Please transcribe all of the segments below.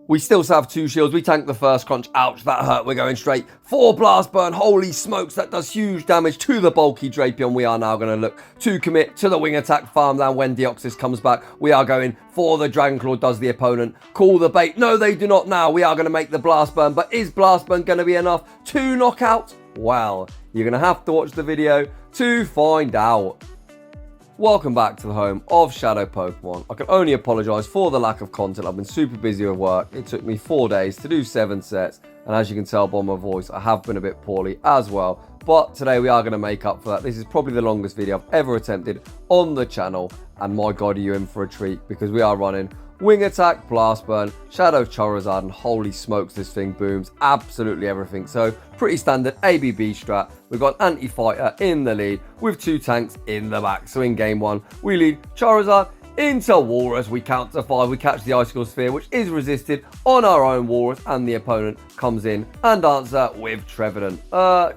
We still have 2 shields. We tank the first crunch. Ouch, that hurt. We're going straight for Blast Burn. Holy smokes, that does huge damage to the bulky Drapion. We are now going to look to commit to the wing attack farm down when Deoxys comes back. We are going for the Dragon Claw. Does the opponent call the bait? No, they do not now. We are going to make the Blast Burn, but is Blast Burn going to be enough to knock out? Well, you're going to have to watch the video to find out. Welcome back to the home of Shadow Pokemon. I can only apologise for the lack of content. I've been super busy with work. It took me 4 days to do 7 sets. And as you can tell by my voice, I have been a bit poorly as well. But today we are going to make up for that. This is probably the longest video I've ever attempted on the channel. And my God, are you in for a treat? Because we are running Wing Attack, Blast Burn, Shadow Charizard, and holy smokes, this thing booms absolutely everything. So, pretty standard ABB strat. We've got an anti-fighter in the lead with 2 tanks in the back. So, in game 1, we lead Charizard into Walrus. We counter 5. We catch the Icicle Sphere, which is resisted on our own Walrus, and the opponent comes in and answer with Trevenant.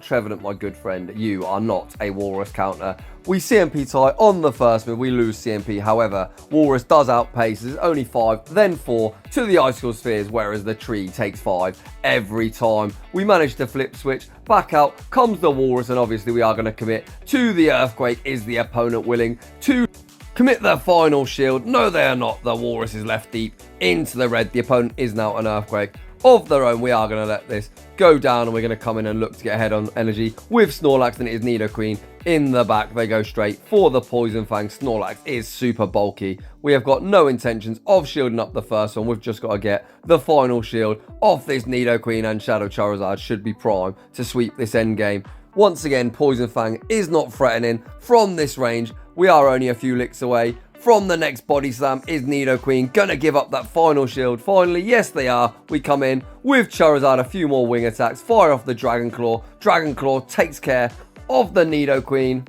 Trevenant, my good friend, you are not a Walrus counter. We CMP tie on the first move, we lose CMP, however, Walrus does outpace, there's only 5, then 4 to the Icicle Spheres, whereas the tree takes 5 every time. We manage to flip switch, back out comes the Walrus, and obviously we are going to commit to the Earthquake. Is the opponent willing to commit their final shield? No, they are not. The Walrus is left deep into the red. The opponent is now an Earthquake of their own. We are going to let this go down, and we're going to come in and look to get ahead on energy with Snorlax, and it is Nidoqueen in the back. They go straight for the Poison Fang. Snorlax is super bulky. We have got no intentions of shielding up the first one. We've just got to get the final shield off this Nidoqueen, and Shadow Charizard should be prime to sweep this end game. Once again, Poison Fang is not threatening from this range. We are only a few licks away from the next body slam. Is Nidoqueen gonna give up that final shield? Finally, yes they are. We come in with Charizard, a few more wing attacks, fire off the Dragon Claw. Dragon Claw takes care of the Nidoqueen.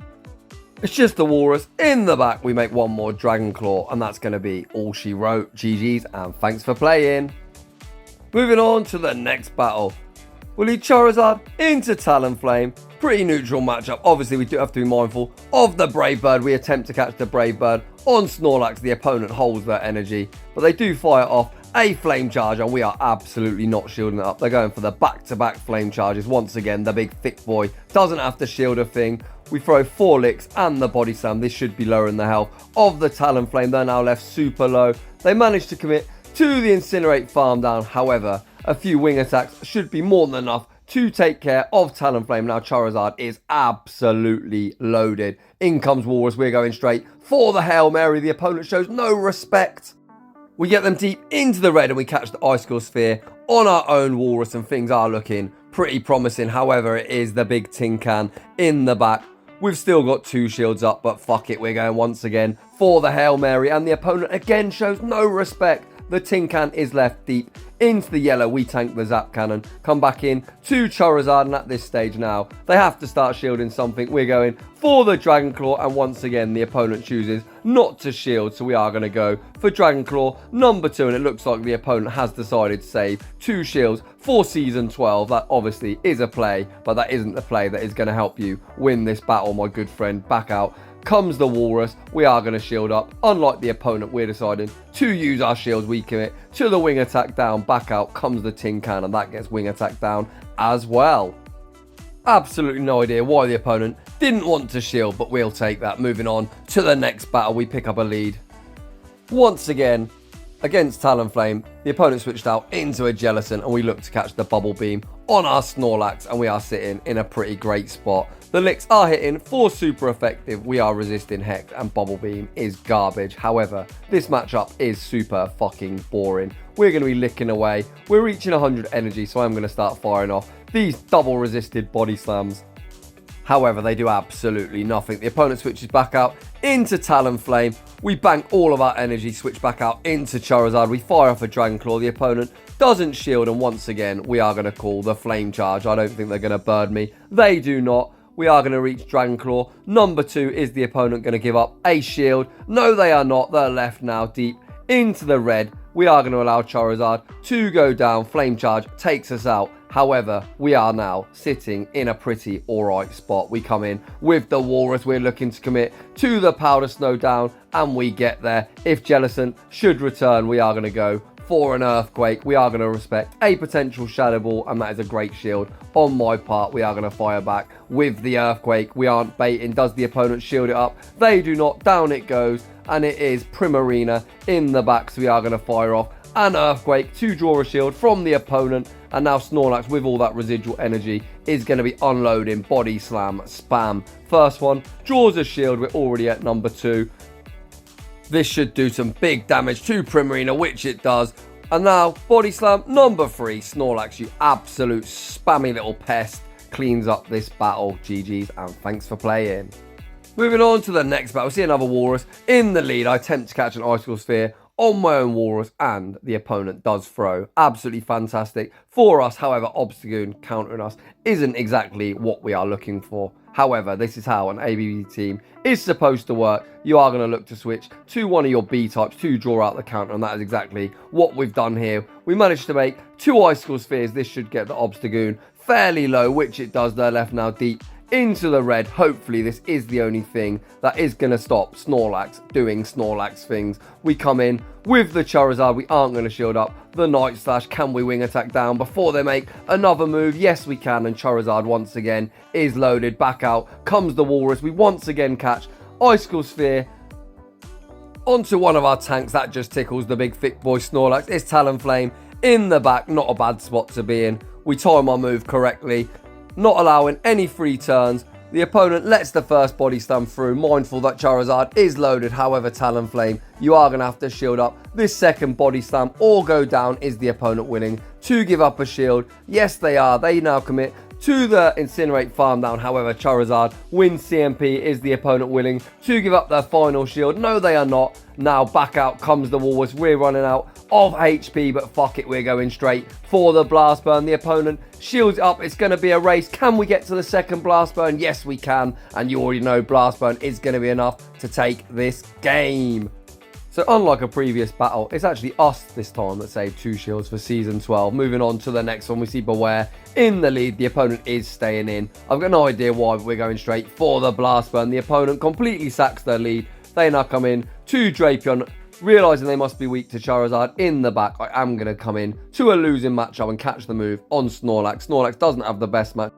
It's just the Walrus in the back. We make one more Dragon Claw, and that's gonna be all she wrote. GG's, and thanks for playing. Moving on to the next battle. We'll lead Charizard into Talonflame. Pretty neutral matchup. Obviously, we do have to be mindful of the Brave Bird. We attempt to catch the Brave Bird on Snorlax. The opponent holds their energy, but they do fire off a Flame Charge, and we are absolutely not shielding it up. They're going for the back-to-back Flame Charges. Once again, the big thick boy doesn't have to shield a thing. We throw 4 licks and the Body Slam. This should be lowering the health of the Talonflame. They're now left super low. They managed to commit to the Incinerate farm down. However, a few wing attacks should be more than enough to take care of Talonflame. Now Charizard is absolutely loaded. In comes Walrus. We're going straight for the Hail Mary. The opponent shows no respect. We get them deep into the red, and we catch the Icicle Sphere on our own Walrus, and things are looking pretty promising. However, it is the big tin can in the back. We've still got 2 shields up, but fuck it. We're going once again for the Hail Mary, and the opponent again shows no respect. The tin can is left deep into the yellow. We tank the Zap Cannon, come back in to Charizard, and at this stage now, they have to start shielding something. We're going for the Dragon Claw, and once again, the opponent chooses not to shield, so we are going to go for Dragon Claw number 2, and it looks like the opponent has decided to save 2 shields for Season 12. That obviously is a play, but that isn't the play that is going to help you win this battle, my good friend. Back out comes the Walrus. We are going to shield up. Unlike the opponent, we're deciding to use our shields. We commit to the wing attack down. Back out comes the tin can, and that gets wing attack down as well. Absolutely no idea why the opponent didn't want to shield, but we'll take that. Moving on to the next battle, we pick up a lead. Once again, against Talonflame, the opponent switched out into a Jellicent, and we look to catch the Bubble Beam on our Snorlax, and we are sitting in a pretty great spot. The licks are hitting for super effective. We are resisting Hex, and Bubble Beam is garbage. However, this matchup is super fucking boring. We're going to be licking away. We're reaching 100 energy, so I'm going to start firing off these double resisted Body Slams. However, they do absolutely nothing. The opponent switches back out into Talonflame. We bank all of our energy, switch back out into Charizard. We fire off a Dragon Claw. The opponent doesn't shield, and once again, we are going to call the Flame Charge. I don't think they're going to bird me. They do not. We are going to reach Dragon Claw number 2. Is the opponent going to give up a shield? No, they are not. They're left now deep into the red. We are going to allow Charizard to go down. Flame Charge takes us out. However, we are now sitting in a pretty alright spot. We come in with the Walrus. We're looking to commit to the Powder Snow down, and we get there. If Jellicent should return, we are going to go for an Earthquake. We are going to respect a potential Shadow Ball, and that is a great shield on my part. We are going to fire back with the Earthquake. We aren't baiting. Does the opponent shield it up? They do not. Down it goes, and it is Primarina in the back, so we are going to fire off an Earthquake to draw a shield from the opponent. And now Snorlax, with all that residual energy, is going to be unloading Body Slam spam. First one draws a shield. We're already at number 2. This should do some big damage to Primarina, which it does. And now Body Slam number 3. Snorlax, you absolute spammy little pest, cleans up this battle. GG's and thanks for playing. Moving on to the next battle. See another Walrus in the lead. I attempt to catch an Icicle Sphere on my own Walrus, and the opponent does throw. Absolutely fantastic for us. However, Obstagoon countering us isn't exactly what we are looking for. However, this is how an ABB team is supposed to work. You are going to look to switch to one of your B types to draw out the counter, and that is exactly what we've done here. We managed to make 2 Icicle Spheres. This should get the Obstagoon fairly low, which it does. They're left now deep into the red. Hopefully this is the only thing that is going to stop Snorlax doing Snorlax things. We come in with the Charizard. We aren't going to shield up the Night Slash. Can we wing attack down before they make another move? Yes, we can. And Charizard once again is loaded. Back out comes the Walrus. We once again catch Icicle Sphere onto one of our tanks. That just tickles the big thick boy Snorlax. It's Talonflame in the back. Not a bad spot to be in. We time our move correctly, not allowing any free turns. The opponent lets the first Body Slam through, mindful that Charizard is loaded. However, Talonflame, you are going to have to shield up this second Body Slam or go down. Is the opponent willing to give up a shield? Yes, they are. They now commit to the Incinerate farm down. However, Charizard wins CMP. Is the opponent willing to give up their final shield? No, they are not. Now back out comes the Walrus. We're running out of HP, but fuck it, we're going straight for the Blast Burn. The opponent shields it up. It's going to be a race. Can we get to the second Blast Burn? Yes, we can. And you already know Blast Burn is going to be enough to take this game. So unlike a previous battle, it's actually us this time that saved 2 shields for Season 12. Moving on to the next one, we see Beware in the lead. The opponent is staying in. I've got no idea why, but we're going straight for the Blast Burn. The opponent completely sacks their lead. They now come in to Drapion, realising they must be weak to Charizard in the back. I am going to come in to a losing matchup and catch the move on Snorlax. Snorlax doesn't have the best match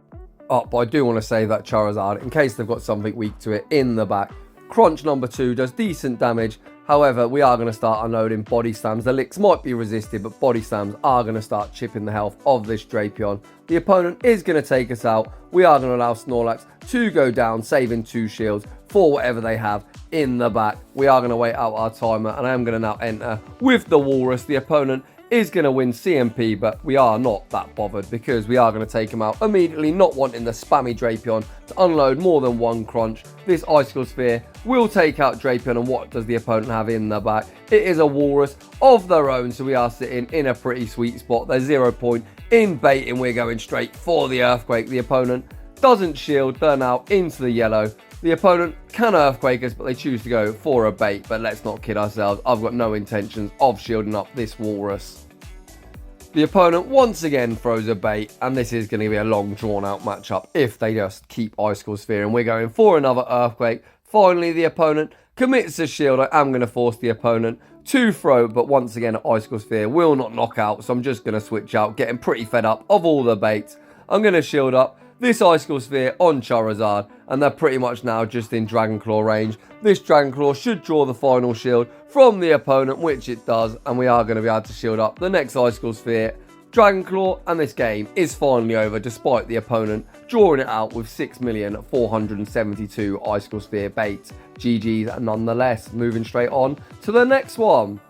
up, but I do want to save that Charizard in case they've got something weak to it in the back. Crunch number 2 does decent damage. However, we are going to start unloading Body Slams. The licks might be resisted, but Body Slams are going to start chipping the health of this Drapion. The opponent is going to take us out. We are going to allow Snorlax to go down, saving 2 shields for whatever they have in the back. We are going to wait out our timer, and I am going to now enter with the Walrus. The opponent is going to win CMP, but we are not that bothered because we are going to take him out immediately, not wanting the spammy Drapion to unload more than 1 crunch. This Icicle Sphere will take out Drapion, and what does the opponent have in the back? It is a Walrus of their own, so we are sitting in a pretty sweet spot. There's 0 point in baiting. We're going straight for the Earthquake. The opponent doesn't shield. They're now into the yellow. The opponent can Earthquake us, but they choose to go for a bait. But let's not kid ourselves. I've got no intentions of shielding up this Walrus. The opponent once again throws a bait, and this is going to be a long drawn out matchup if they just keep Icicle Sphere, and we're going for another Earthquake. Finally, the opponent commits a shield. I am going to force the opponent to throw, but once again, Icicle Sphere will not knock out, so I'm just going to switch out, getting pretty fed up of all the baits. I'm going to shield up this Icicle Sphere on Charizard, and they're pretty much now just in Dragon Claw range. This Dragon Claw should draw the final shield from the opponent, which it does, and we are going to be able to shield up the next Icicle Sphere, Dragon Claw, and this game is finally over despite the opponent drawing it out with 6,472 Icicle Sphere baits. GG's nonetheless. Moving straight on to the next one.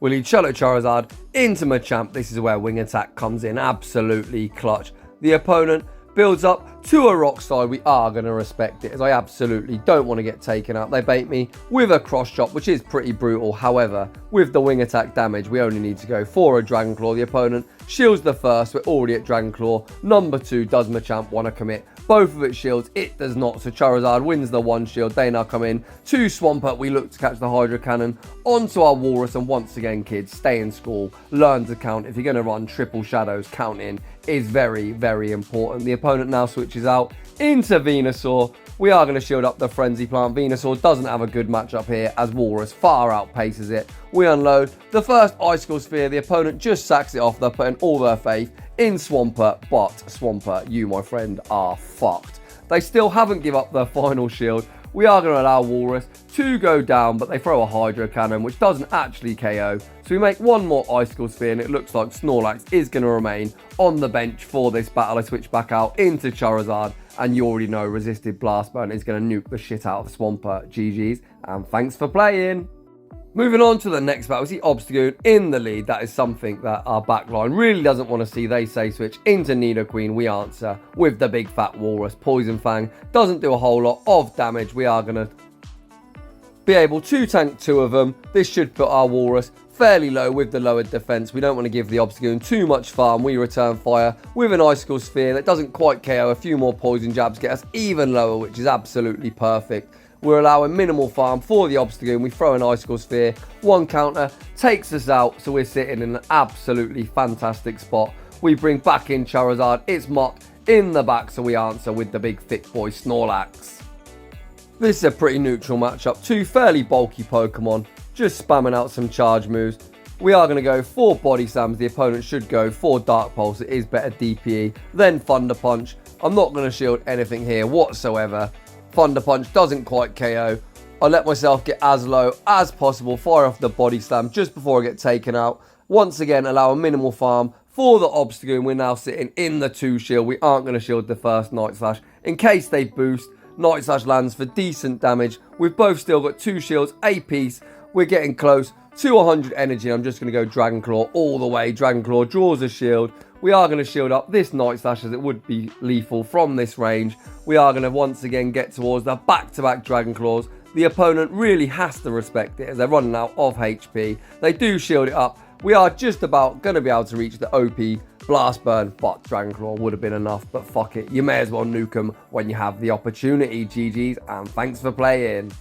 We lead Shadow Charizard into Machamp. This is where Wing Attack comes in absolutely clutch. The opponent builds up to a Rock Slide. We are going to respect it, as I absolutely don't want to get taken out. They bait me with a Cross Chop, which is pretty brutal. However, with the Wing Attack damage, we only need to go for a Dragon Claw. The opponent shields the first. We're already at Dragon Claw. Number 2, does Machamp want to commit both of its shields? It does not, so Charizard wins the 1 shield. They now come in to Swampert. We look to catch the Hydro Cannon onto our Walrus, and once again, kids, stay in school, learn to count. If you're going to run triple shadows, counting is very, very important. The opponent now switches out into Venusaur. We are going to shield up the Frenzy Plant. Venusaur doesn't have a good matchup here, as Walrus far outpaces it. we unload the first Icicle Sphere. The opponent just sacks it off. They're putting all their faith in Swampert, but Swampert, you, my friend, are fucked. They still haven't given up their final shield. We are going to allow Walrus to go down, but they throw a Hydro Cannon, which doesn't actually KO. So we make one more Icicle Sphere, and it looks like Snorlax is going to remain on the bench for this battle. I switch back out into Charizard, and you already know Resisted Blast Burn is going to nuke the shit out of Swampert. GG's, and thanks for playing. Moving on to the next battle, we see Obstagoon in the lead. That is something that our backline really doesn't want to see. They say switch into Nidoqueen. We answer with the big fat Walrus. Poison Fang doesn't do a whole lot of damage. We are going to be able to tank 2 of them. This should put our Walrus fairly low with the lowered defense. We don't want to give the Obstagoon too much farm. We return fire with an Icicle Sphere that doesn't quite KO. A few more poison jabs get us even lower, which is absolutely perfect. We're allowing minimal farm for the Obstagoon. We throw an Icicle Sphere. One counter takes us out. So we're sitting in an absolutely fantastic spot. We bring back in Charizard. It's Muk in the back. So we answer with the big thick boy Snorlax. This is a pretty neutral matchup. 2 fairly bulky Pokemon. Just spamming out some charge moves. We are going to go for Body Slams. The opponent should go for Dark Pulse. It is better DPE than Thunder Punch. I'm not going to shield anything here whatsoever. Thunder Punch doesn't quite KO. I let myself get as low as possible, fire off the Body Slam just before I get taken out. Once again, allow a minimal farm for the Obstagoon. We're now sitting in the 2 shield. We aren't going to shield the first Night Slash in case they boost. Night Slash lands for decent damage. We've both still got 2 shields apiece. We're getting close to 100 energy. I'm just going to go Dragon Claw all the way. Dragon Claw draws a shield. We are going to shield up this Night Slash as it would be lethal from this range. We are going to once again get towards the back-to-back Dragon Claws. The opponent really has to respect it as they're running out of HP. They do shield it up. We are just about going to be able to reach the OP Blast Burn, but Dragon Claw would have been enough. But fuck it, you may as well nuke them when you have the opportunity. GG's, and thanks for playing.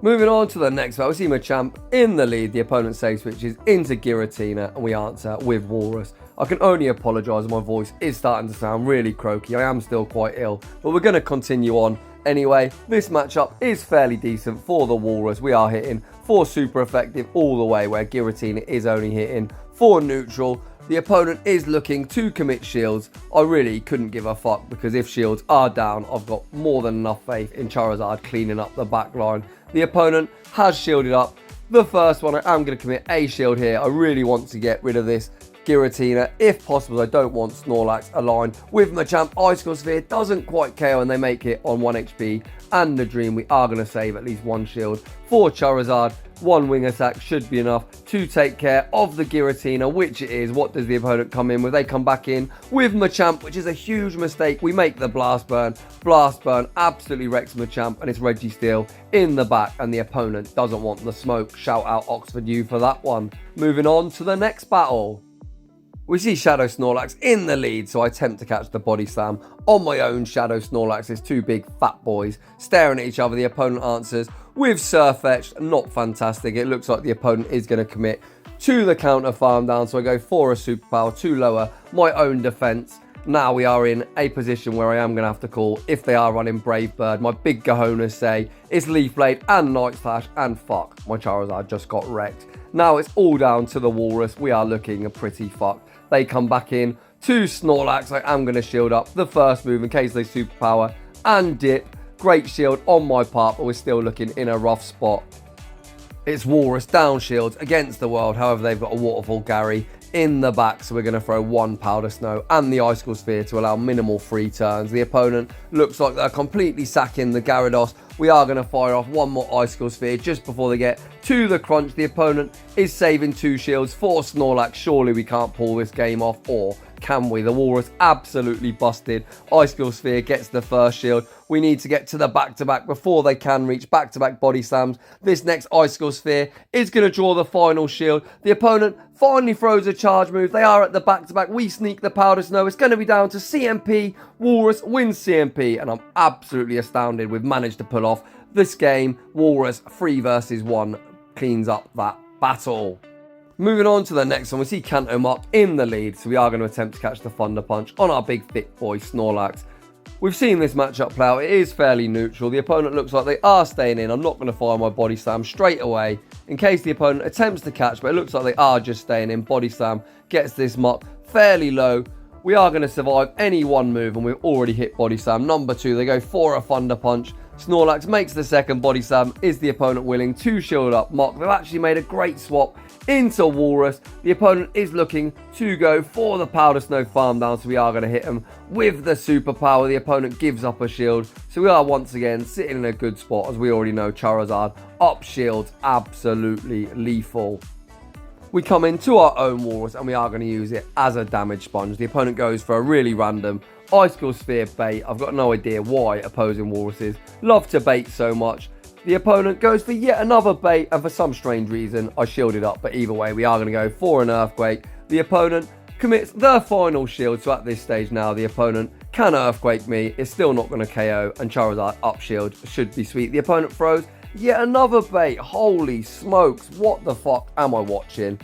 Moving on to the next battle, we see Machamp in the lead. The opponent safe switches into Giratina, and we answer with Walrus. I can only apologise, my voice is starting to sound really croaky. I am still quite ill, but we're going to continue on. Anyway, this matchup is fairly decent for the Walrus. We are hitting for super effective all the way, where Giratina is only hitting for neutral. The opponent is looking to commit shields. I really couldn't give a fuck, because if shields are down, I've got more than enough faith in Charizard cleaning up the back line. The opponent has shielded up the first one. I am going to commit a shield here. I really want to get rid of this Giratina if possible. I don't want Snorlax aligned with Machamp. Icicle Sphere doesn't quite KO, and they make it on 1 HP and the Dream. We are going to save at least 1 shield for Charizard. 1 wing attack should be enough to take care of the Giratina, which it is. What does the opponent come in with? They come back in with Machamp, which is a huge mistake. We make the Blast Burn. Blast Burn absolutely wrecks Machamp, and it's Registeel in the back, and the opponent doesn't want the smoke. Shout out Oxford U for that one. Moving on to the next battle. We see Shadow Snorlax in the lead, so I attempt to catch the Body Slam on my own. Shadow Snorlax is 2 big fat boys staring at each other. The opponent answers with Surfetched. Not fantastic. It looks like the opponent is going to commit to the counter farm down, so I go for a superpower to lower my own defense. Now we are in a position where I am going to have to call if they are running Brave Bird. My big cojones say it's Leaf Blade and Night Slash, and fuck, my Charizard just got wrecked. Now it's all down to the Walrus. We are looking pretty fucked. They come back in to Snorlax. I am going to shield up the first move in case they superpower and dip. Great shield on my part, but we're still looking in a rough spot. It's Walrus down shields against the world. However, they've got a Waterfall Gary in the back, so we're going to throw 1 Powder Snow and the Icicle Sphere to allow minimal free turns. The opponent looks like they're completely sacking the Gyarados. We are going to fire off 1 more Icicle Sphere just before they get to the crunch. The opponent is saving 2 shields for Snorlax. Surely we can't pull this game off, or can we? The Walrus absolutely busted. Icicle Sphere gets the first shield. We need to get to the back-to-back before they can reach back-to-back Body Slams. This next Icicle Sphere is going to draw the final shield. The opponent finally throws a charge move. They are at the back-to-back. We sneak the Powder Snow. It's going to be down to CMP. Walrus wins CMP, and I'm absolutely astounded we've managed to pull off this game. Walrus 3 versus 1 cleans up that battle. Moving on to the next one, we see Kanto Muk in the lead, so we are going to attempt to catch the Thunder Punch on our big thick boy Snorlax. We've seen this matchup play out. It is fairly neutral. The opponent looks like they are staying in. I'm not going to fire my body slam straight away in case the opponent attempts to catch, but it looks like they are just staying in. Body slam gets this Muk fairly low. We are going to survive any one move, and we've already hit body slam. Number 2, they go for a Thunder Punch. Snorlax makes the second body slam. Is the opponent willing to shield up Muk? They've actually made a great swap into Walrus. The opponent is looking to go for the Powder Snow Farm Down, so we are going to hit him with the superpower. The opponent gives up a shield, so we are once again sitting in a good spot. As we already know, Charizard up shields, absolutely lethal. We come into our own Walrus and we are going to use it as a damage sponge. The opponent goes for a really random Icicle Sphere bait. I've got no idea why opposing Walruses love to bait so much. The opponent goes for yet another bait, and for some strange reason I shielded up, but either way we are going to go for an Earthquake. The opponent commits the final shield, so at this stage now the opponent can Earthquake me. It's still not going to KO, and Charizard up shield should be sweet. The opponent throws yet another bait. Holy smokes, what the fuck am I watching?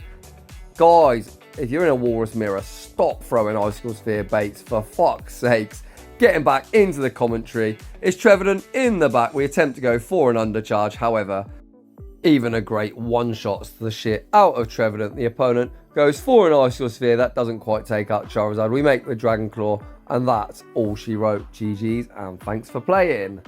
Guys, if you're in a Walrus mirror, stop throwing Icicle Sphere baits, for fuck's sakes. Getting back into the commentary, it's Trevenant in the back. We attempt to go for an undercharge, however, even a great one-shots the shit out of Trevenant. The opponent goes for an Icicle Sphere. That doesn't quite take out Charizard. We make the Dragon Claw, and that's all she wrote. GG's, and thanks for playing.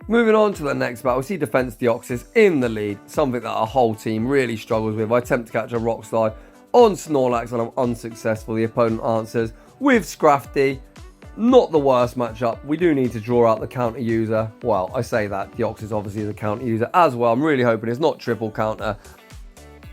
Moving on to the next battle, we see Defense Deoxys in the lead, something that our whole team really struggles with. I attempt to catch a Rock Slide on Snorlax and I'm unsuccessful. The opponent answers with Scrafty. Not the worst matchup. We do need to draw out the counter user. Well, I say that, Deoxys obviously is a counter user as well. I'm really hoping it's not triple counter.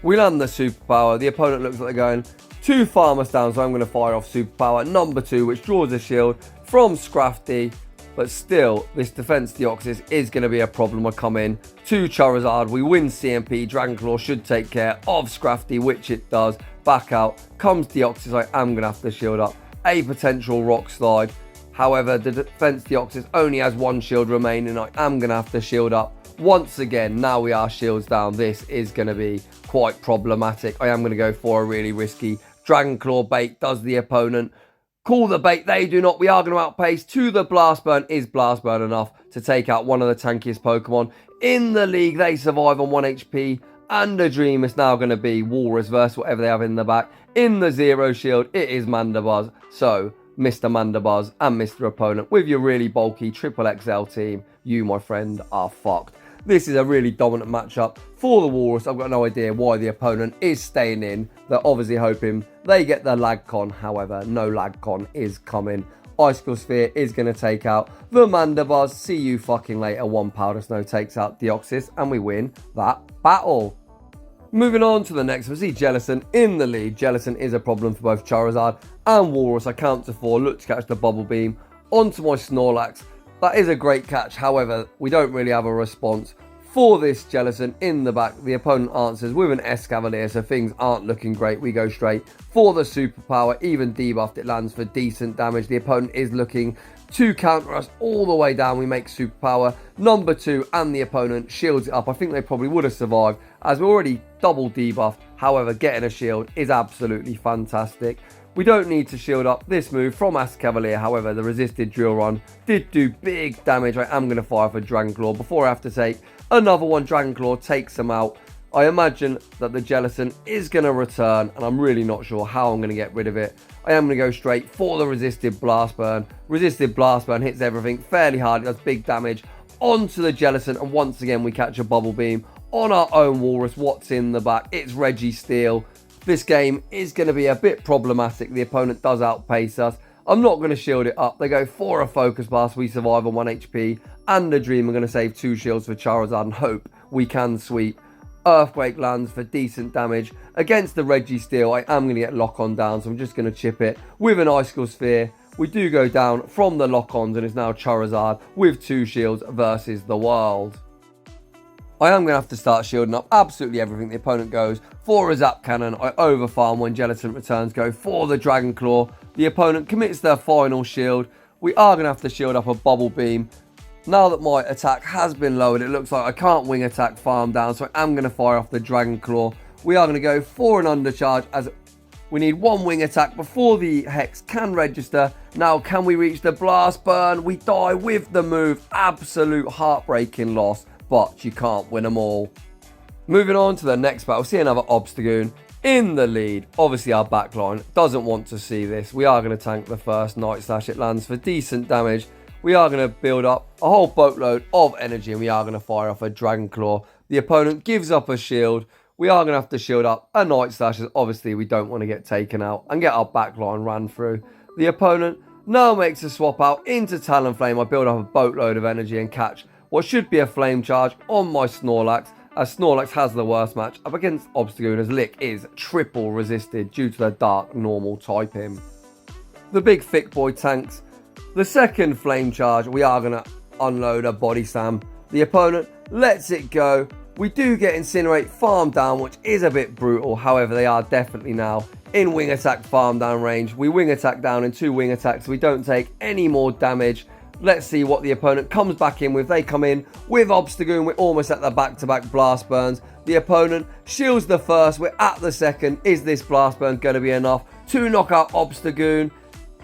We land the superpower. The opponent looks like they're going 2 farmers down, so I'm going to fire off superpower number 2, which draws a shield from Scrafty. But still, this Defense Deoxys is going to be a problem. I come in to Charizard. We win CMP. Dragon Claw should take care of Scrafty, which it does. Back out comes Deoxys. I am going to have to shield up a potential Rock Slide. However, the Defense Deoxys only has 1 shield remaining. I am going to have to shield up once again. Now we are shields down. This is going to be quite problematic. I am going to go for a really risky Dragon Claw bait. Does the opponent call the bait? They do not. We are going to outpace to the Blast Burn. Is Blast Burn enough to take out one of the tankiest Pokemon in the league? They survive on 1 HP. And the dream is now going to be Walrus versus whatever they have in the back. In the Zero Shield, it is Mandibuzz. So, Mr. Mandibuzz and Mr. Opponent, with your really bulky Triple XL team, you, my friend, are fucked. This is a really dominant matchup for the Walrus. I've got no idea why the opponent is staying in. They're obviously hoping they get the lag con. However, no lag con is coming. Icicle Sphere is going to take out the Mandibuzz. See you fucking later. 1 Powder Snow takes out Deoxys, and we win that battle. Moving on to the next, we see Jellicent in the lead. Jellicent is a problem for both Charizard and Walrus. I count to 4, look to catch the Bubble Beam onto my Snorlax. That is a great catch. However, we don't really have a response for this Jellicent in the back. The opponent answers with an Escavalier, so things aren't looking great. We go straight for the superpower. Even debuffed, it lands for decent damage. The opponent is looking to counter us all the way down. We make superpower number 2, and the opponent shields it up. I think they probably would have survived as we're already double debuffed. However, getting a shield is absolutely fantastic. We don't need to shield up this move from Escavalier. However, the resisted Drill Run did do big damage. I am going to fire for Dragon Claw before I have to take another one. Dragon Claw takes him out. I imagine that the Jellicent is going to return, and I'm really not sure how I'm going to get rid of it. I am going to go straight for the Resisted Blast Burn. Resisted Blast Burn hits everything fairly hard. It does big damage onto the Jellicent, and once again we catch a Bubble Beam on our own Walrus. What's in the back? It's Registeel. This game is going to be a bit problematic. The opponent does outpace us. I'm not going to shield it up. They go for a Focus Blast. We survive on 1 HP. And the dream, we're going to save 2 shields for Charizard and hope we can sweep. Earthquake lands for decent damage against the Registeel. I am going to get lock-on down, so I'm just going to chip it with an Icicle Sphere. We do go down from the lock-ons, and it's now Charizard with 2 shields versus the world. I am going to have to start shielding up absolutely everything. The opponent goes for a Zap Cannon. I overfarm when Jellicent returns, go for the Dragon Claw. The opponent commits their final shield. We are going to have to shield up a Bubble Beam. Now that my attack has been lowered, it looks like I can't wing attack farm down, so I am going to fire off the Dragon Claw. We are going to go for an undercharge as We need one wing attack before the Hex can register. Now, can we reach the Blast Burn? We die with the move. Absolute heartbreaking loss, but you can't win them all. Moving on to the next battle, see another Obstagoon in the lead. Obviously, our backline doesn't want to see this. We are going to tank the first Night Slash. It lands for decent damage. We are going to build up a whole boatload of energy, and we are going to fire off a Dragon Claw. The opponent gives up a shield. We are going to have to shield up a Night Slash, as obviously we don't want to get taken out and get our backline ran through. The opponent now makes a swap out into Talonflame. I build up a boatload of energy and catch what should be a Flame Charge on my Snorlax, as Snorlax has the worst match up against Obstagoon, as Lick is triple resisted due to the dark normal typing. The big thick boy tanks the second Flame Charge. We are going to unload a Body Slam. The opponent lets it go. We do get Incinerate farm down, which is a bit brutal. However, they are definitely now in wing attack farm down range. We wing attack down in 2 wing attacks, so we don't take any more damage. Let's see what the opponent comes back in with. They come in with Obstagoon. We're almost at the back-to-back Blast Burns. The opponent shields the first. We're at the second. Is this Blast Burn going to be enough to knock out Obstagoon?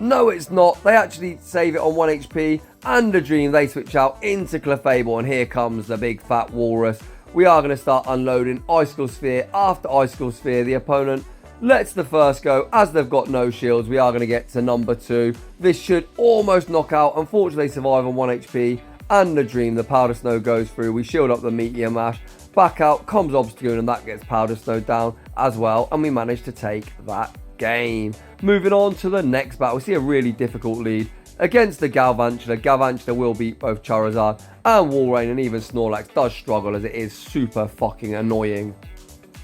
No, it's not. They actually save it on 1 HP. And a Dream, they switch out into Clefable. And here comes the big fat Walrus. We are going to start unloading Icicle Sphere after Icicle Sphere. The opponent lets the first go. As they've got no shields, we are going to get to number 2. This should almost knock out. Unfortunately, they survive on 1 HP. And the Dream, the Powder Snow goes through. We shield up the Meteor Mash. Back out comes Obstagoon, and that gets Powder Snow down as well. And we manage to take that game. Moving on to the next battle. We see a really difficult lead against the Galvantula. Galvantula will beat both Charizard and Walrein, and even Snorlax does struggle, as it is super fucking annoying.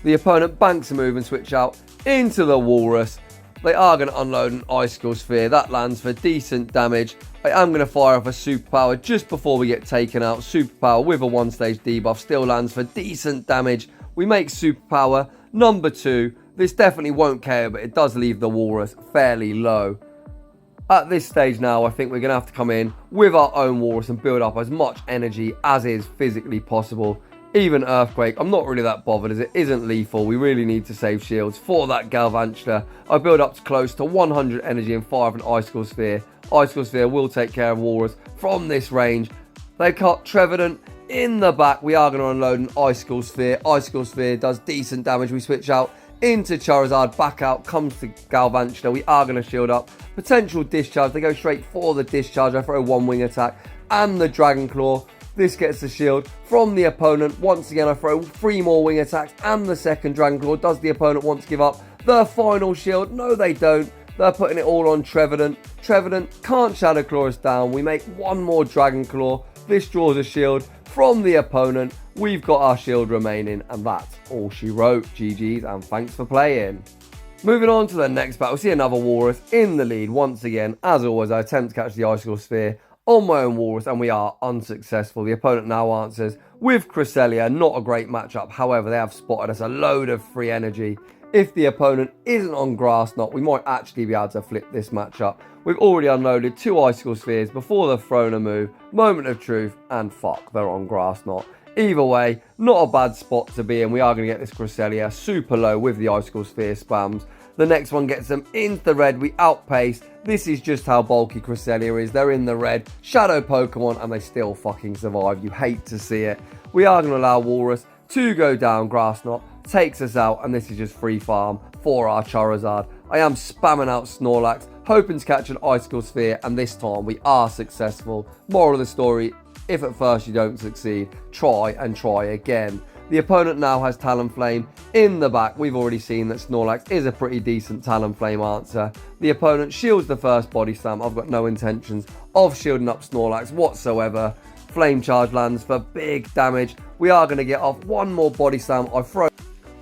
The opponent banks a move and switch out into the Walrus. They are going to unload an Icicle Sphere. That lands for decent damage. I am going to fire off a Superpower just before we get taken out. Superpower with a 1-stage debuff still lands for decent damage. We make Superpower number 2. This definitely won't KO, but it does leave the Walrus fairly low. At this stage now, I think we're going to have to come in with our own Walrus and build up as much energy as is physically possible. Even Earthquake, I'm not really that bothered, as it isn't lethal. We really need to save shields for that Galvantula. I build up to close to 100 energy and fire an Icicle Sphere. Icicle Sphere will take care of Walrus from this range. They cut Trevenant in the back. We are going to unload an Icicle Sphere. Icicle Sphere does decent damage. We switch out into Charizard, back out comes to Galvantula. We are going to shield up. Potential Discharge. They go straight for the Discharge. I throw a 1-wing attack and the Dragon Claw. This gets the shield from the opponent. Once again, I throw 3 more wing attacks and the second Dragon Claw. Does the opponent want to give up the final shield? No, they don't. They're putting it all on Trevenant. Trevenant can't Shadow Claw us down. We make 1 more Dragon Claw. This draws a shield from the opponent. We've got our shield remaining, and that's all she wrote. GG's, and thanks for playing. Moving on to the next battle, we see another Walrus in the lead. Once again, as always, I attempt to catch the Icicle Sphere on my own Walrus, and we are unsuccessful. The opponent now answers with Cresselia. Not a great matchup. However, they have spotted us a load of free energy. If the opponent isn't on Grass Knot, we might actually be able to flip this matchup. We've already unloaded 2 Icicle Spheres before they've thrown a move. Moment of Truth, and fuck, they're on Grass Knot. Either way, not a bad spot to be in. We are going to get this Cresselia super low with the Icicle Sphere spams. The next one gets them into the red. We outpace. This is just how bulky Cresselia is. They're in the red. Shadow Pokemon, and they still fucking survive. You hate to see it. We are going to allow Walrus to go down. Grass Knot takes us out, and this is just free farm for our Charizard. I am spamming out Snorlax, hoping to catch an Icicle Sphere, and this time we are successful. Moral of the story, if at first you don't succeed, try and try again. The opponent now has Talonflame in the back. We've already seen that Snorlax is a pretty decent Talonflame answer. The opponent shields the first Body Slam. I've got no intentions of shielding up Snorlax whatsoever. Flame Charge lands for big damage. We are going to get off 1 more Body Slam. I throw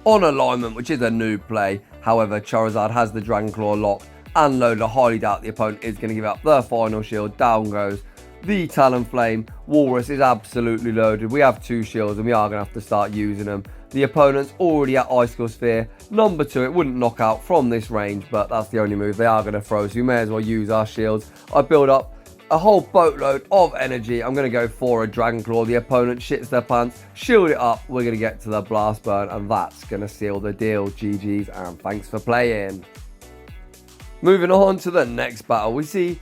on Alignment, which is a noob play. However, Charizard has the Dragon Claw locked and loaded. I highly doubt the opponent is going to give up the final shield. Down goes the Talonflame. Walrus is absolutely loaded. We have 2 shields, and we are going to have to start using them. The opponent's already at Icicle Sphere number 2. It wouldn't knock out from this range, but that's the only move they are going to throw, so we may as well use our shields. I build up a whole boatload of energy. I'm going to go for a Dragon Claw. The opponent shits their pants, shield it up. We're going to get to the Blast Burn, and that's going to seal the deal. GG's, and thanks for playing. Moving on to the next battle, we see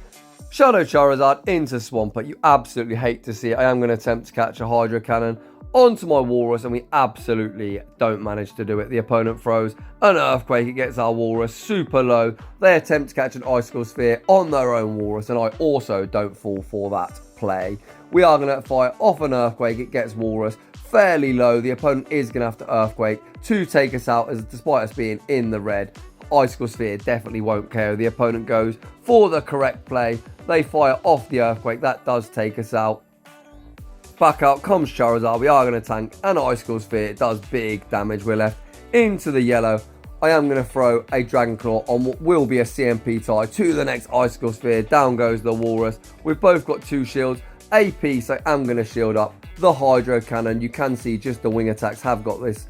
Shadow Charizard into Swampert. You absolutely hate to see it. I am going to attempt to catch a Hydro Cannon onto my Walrus, and we absolutely don't manage to do it. The opponent throws an Earthquake. It gets our Walrus super low. They attempt to catch an Icicle Sphere on their own Walrus, and I also don't fall for that play. We are going to fire off an Earthquake. It gets Walrus fairly low. The opponent is going to have to Earthquake to take us out, as despite us being in the red, Icicle Sphere definitely won't KO. The opponent goes for the correct play. They fire off the Earthquake. That does take us out. Back out comes Charizard. We are going to tank an Icicle Sphere. It does big damage. We're left into the yellow. I am going to throw a Dragon Claw on what will be a CMP tie to the next Icicle Sphere. Down goes the Walrus. We've both got 2 shields. A piece. I am going to shield up the Hydro Cannon. You can see just the wing attacks have got this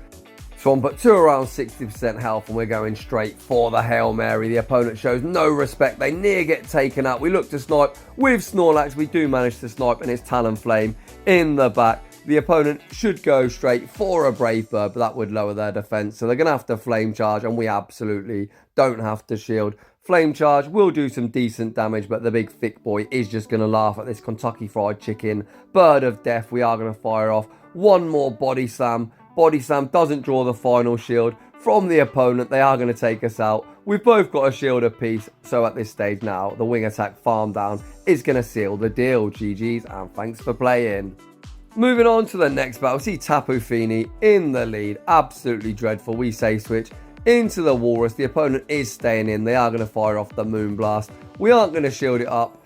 Swampert to around 60% health, and we're going straight for the Hail Mary. The opponent shows no respect. They near get taken out. We look to snipe with Snorlax. We do manage to snipe, and it's Talonflame in the back. The opponent should go straight for a Brave Bird, but that would lower their defense. So they're going to have to Flame Charge, and we absolutely don't have to shield. Flame Charge will do some decent damage, but the big thick boy is just going to laugh at this Kentucky Fried Chicken Bird of Death. We are going to fire off one more Body Slam. Body Slam doesn't draw the final shield from the opponent. They are going to take us out. We've both got a shield apiece, so at this stage now, the wing attack farm down is going to seal the deal. GG's, and thanks for playing. Moving on to the next battle, see Tapu Fini in the lead. Absolutely dreadful. We say switch into the Walrus. The opponent is staying in. They are going to fire off the Moonblast. We aren't going to shield it up.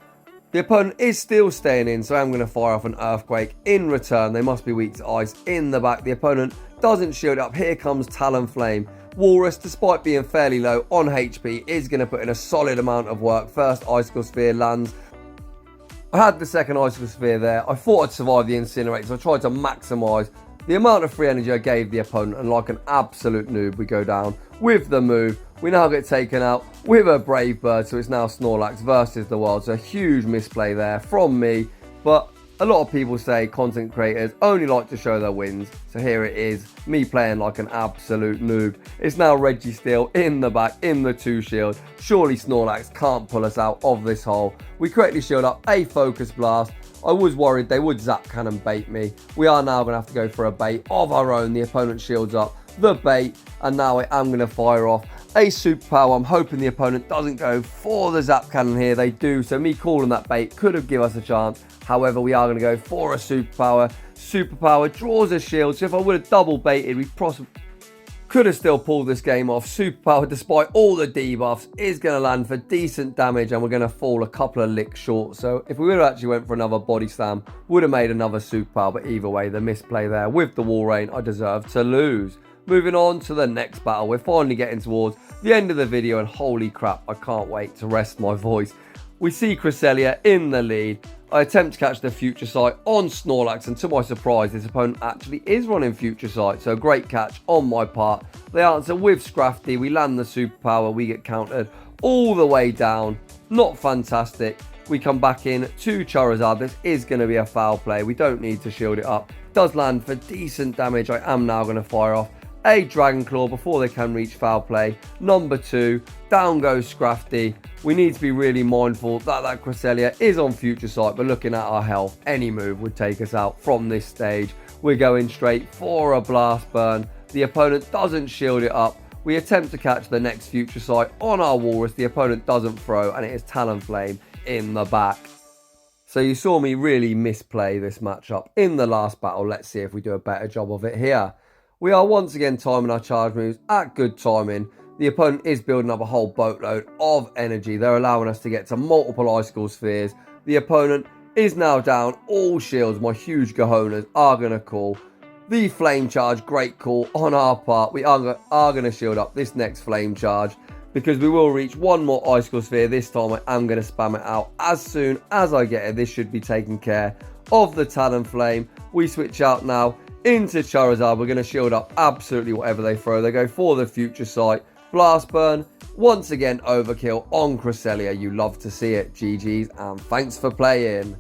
The opponent is still staying in, so I'm going to fire off an Earthquake in return. They must be weak to ice in the back. The opponent doesn't shield up. Here comes Talonflame. Walrus, despite being fairly low on HP, is going to put in a solid amount of work. First Icicle Sphere lands. I had the second Icicle Sphere there. I thought I'd survive the Incinerate, so I tried to maximise the amount of free energy I gave the opponent, and like an absolute noob, we go down with the move. We now get taken out with a Brave Bird, so it's now Snorlax versus the world. So a huge misplay there from me, but a lot of people say content creators only like to show their wins. So here it is, me playing like an absolute noob. It's now Registeel in the back, in the 2 shield. Surely Snorlax can't pull us out of this hole. We correctly shield up a Focus Blast. I was worried they would Zap Cannon bait me. We are now going to have to go for a bait of our own. The opponent shields up the bait, and now I am going to fire off a Super Power. I'm hoping the opponent doesn't go for the Zap Cannon here. They do, so me calling that bait could have given us a chance. However, we are going to go for a Super Power. Super Power draws a shield, so if I would have double baited, we possibly could have still pulled this game off. Super Power, despite all the debuffs, is going to land for decent damage, and we're going to fall a couple of licks short. So if we would have actually went for another Body Slam, would have made another Super Power, but either way, the misplay there with the Walrein, I deserve to lose. Moving on to the next battle, we're finally getting towards the end of the video, and holy crap, I can't wait to rest my voice. We see Cresselia in the lead. I attempt to catch the Future Sight on Snorlax, and to my surprise, this opponent actually is running Future Sight, so great catch on my part. They answer with Scrafty. We land the Super Power. We get countered all the way down. Not fantastic. We come back in to Charizard. This is going to be a foul play. We don't need to shield it up. It does land for decent damage. I am now going to fire off a Dragon Claw before they can reach foul play. Number 2, down goes Scrafty. We need to be really mindful that Cresselia is on Future Sight, but looking at our health, any move would take us out from this stage. We're going straight for a Blast Burn. The opponent doesn't shield it up. We attempt to catch the next Future Sight on our Walrus. The opponent doesn't throw, and it is Talonflame in the back. So you saw me really misplay this matchup in the last battle. Let's see if we do a better job of it here. We are once again timing our charge moves at good timing. The opponent is building up a whole boatload of energy. They're allowing us to get to multiple Icicle Spheres. The opponent is now down all shields. My huge cojones are going to call the Flame Charge. Great call on our part. We are going to shield up this next Flame Charge, because we will reach one more Icicle Sphere. This time I am going to spam it out as soon as I get it. This should be taking care of the Talonflame. We switch out now into Charizard. We're going to shield up absolutely whatever they throw. They go for the Future Sight. Blast Burn. Once again, overkill on Cresselia. You love to see it. GG's, and thanks for playing.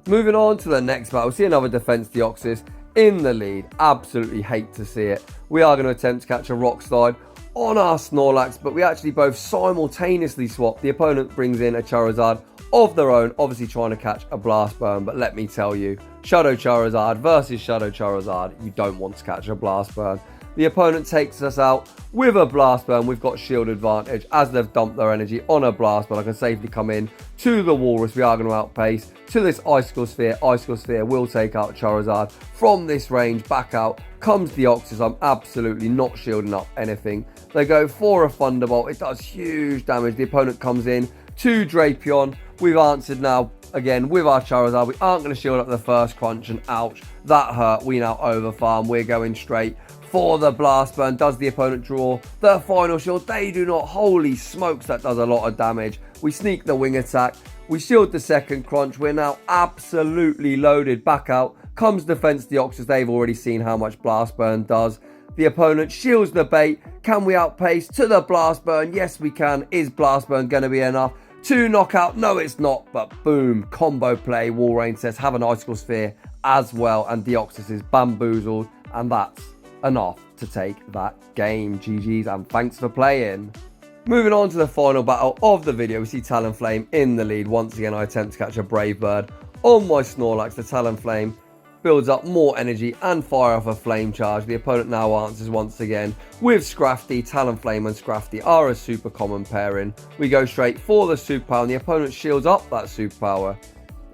Moving on to the next battle. See another Defense Deoxys in the lead. Absolutely hate to see it. We are going to attempt to catch a Rock Slide on our Snorlax, but we actually both simultaneously swap. The opponent brings in a Charizard of their own, obviously trying to catch a Blast Burn, but let me tell you, Shadow Charizard versus Shadow Charizard, you don't want to catch a Blast Burn. The opponent takes us out with a Blast Burn. We've got shield advantage as they've dumped their energy on a Blast Burn. I can safely come in to the Walrus. We are going to outpace to this Icicle Sphere. Icicle Sphere will take out Charizard from this range. Back out comes Deoxys. I'm absolutely not shielding up anything. They go for a Thunderbolt. It does huge damage. The opponent comes in to Drapion. We've answered now again with our Charizard. We aren't going to shield up the first crunch, and ouch, that hurt. We now overfarm. We're going straight for the Blast Burn. Does the opponent draw the final shield? They do not. Holy smokes, that does a lot of damage. We sneak the wing attack. We shield the second crunch. We're now absolutely loaded. Back out comes Defense Deoxys. They've already seen how much Blast Burn does. The opponent shields the bait. Can we outpace to the Blast Burn? Yes, we can. Is Blast Burn going to be enough to knock out? No, it's not, but boom, combo play. Walrein says have an Icicle Sphere as well, and Deoxys is bamboozled, and that's enough to take that game. GG's and thanks for playing. Moving on to the final battle of the video, we see Talonflame in the lead. Once again, I attempt to catch a Brave Bird on my Snorlax. The Talonflame builds up more energy and fire off a Flame Charge. The opponent now answers once again with Scrafty. Talonflame and Scrafty are a super common pairing. We go straight for the Superpower, and the opponent shields up that Superpower.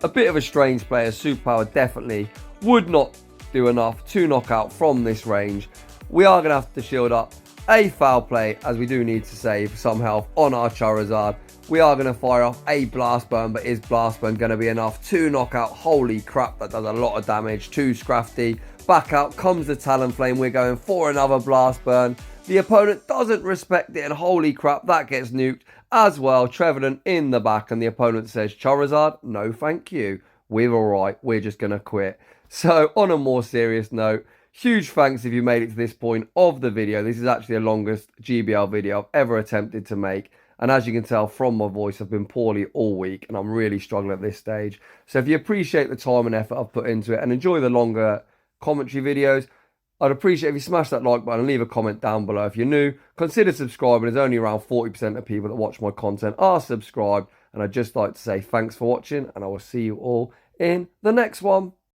A bit of a strange play, as Superpower definitely would not do enough to knock out from this range. We are going to have to shield up a Foul Play, as we do need to save some health on our Charizard. We are going to fire off a Blast Burn, but is Blast Burn going to be enough to knock out? Holy crap, that does a lot of damage to Scrafty. Back out comes the Talonflame. We're going for another Blast Burn. The opponent doesn't respect it, and holy crap, that gets nuked as well. Trevenant in the back, and the opponent says, Charizard, no thank you. We're alright, we're just going to quit. So, on a more serious note, huge thanks if you made it to this point of the video. This is actually the longest GBL video I've ever attempted to make. And as you can tell from my voice, I've been poorly all week, and I'm really struggling at this stage. So if you appreciate the time and effort I've put into it and enjoy the longer commentary videos, I'd appreciate if you smash that like button and leave a comment down below. If you're new, consider subscribing. There's only around 40% of people that watch my content are subscribed. And I'd just like to say thanks for watching, and I will see you all in the next one.